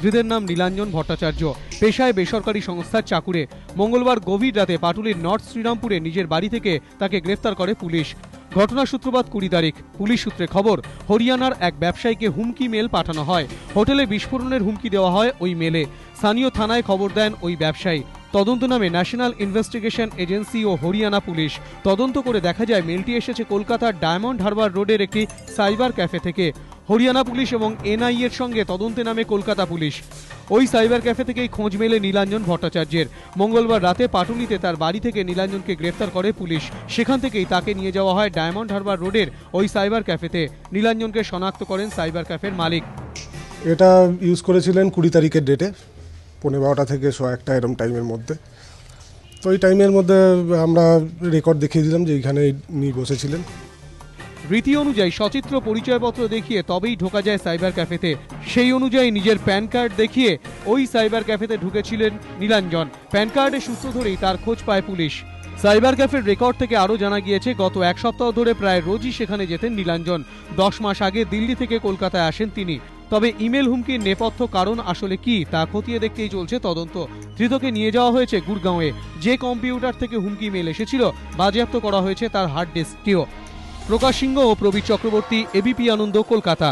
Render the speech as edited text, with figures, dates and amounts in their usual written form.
ধৃতের নাম নীলাঞ্জন ভট্টাচার্য, পেশায় বেসরকারি সংস্থার চাকুরে। মঙ্গলবার গভীর রাতে পাটুলির নর্থ শ্রীরামপুরে নিজের বাড়ি থেকে তাকে গ্রেফতার করে পুলিশ। ঘটনার সূত্রপাত 20 তারিখ। পুলিশ সূত্রে খবর, হরিয়ানার এক ব্যবসায়ীকে হুমকি মেল পাঠানো হয়। হোটেলে বিস্ফোরণের হুমকি দেওয়া হয় ওই মেলে। স্থানীয় থানায় খবর দেন ওই ব্যবসায়ী। তদন্ত নামে ন্যাশনাল ইনভেস্টিগেশন এজেন্সি ও হরিয়ানা পুলিশ। তদন্ত করে দেখা যায় মেলটি এসেছে কলকাতার ডায়মন্ড হারবার রোডের একটি সাইবার ক্যাফে থেকে। হরিয়ানা পুলিশ এবং এনআইএ এর সঙ্গে তদন্তে নামে কলকাতা পুলিশ। ওই সাইবার ক্যাফে থেকেই খোঁজ মেলে নীলাঞ্জন ভট্টাচার্যের। মঙ্গলবার রাতে পাটুলিতে তার বাড়ি থেকে নীলাঞ্জনকে গ্রেফতার করে পুলিশ। সেখান থেকেই তাকে নিয়ে যাওয়া হয় ডায়মন্ড হারবার রোডের ওই সাইবার ক্যাফেতে। নীলাঞ্জনকে শনাক্ত করেন সাইবার ক্যাফের মালিক। এটা ইউজ করেছিলেন 20 তারিখের ডেটে, 12:15 থেকে 1:00 এরম টাইমের মধ্যে। তো এই টাইমের মধ্যে আমরা রেকর্ড দেখিয়ে দিলাম যে এইখানে নিয়ে বসেছিলেন। রীতি অনুযায়ী সচিত্র পরিচয়পত্র দেখিয়ে তবেই ঢোকা যায় সাইবার ক্যাফেতে। সেই অনুযায়ী নিজের প্যান কার্ড দেখিয়ে ওই সাইবার ক্যাফেতে ঢুকেছিলেন নীলাঞ্জন। প্যান কার্ডের সূত্র ধরেই তার খোঁজ পায় পুলিশ। সাইবার ক্যাফের রেকর্ড থেকে আরও জানা গিয়েছে, গত এক সপ্তাহ ধরে প্রায় রোজই সেখানে যেতেন নীলাঞ্জন। 10 মাস আগে দিল্লি থেকে কলকাতায় আসেন তিনি। তবে ইমেল হুমকির নেপথ্য কারণ আসলে কি তা খতিয়ে দেখতেই চলছে তদন্ত। ধৃতকে নিয়ে যাওয়া হয়েছে গুড়গাঁওয়ে। যে কম্পিউটার থেকে হুমকি মেল এসেছিল বাজেয়াপ্ত করা হয়েছে তার হার্ড ডিস্কটিও। প্রকাশ সিংহ ও প্রবীর চক্রবর্তী, এবিপি আনন্দ, কলকাতা।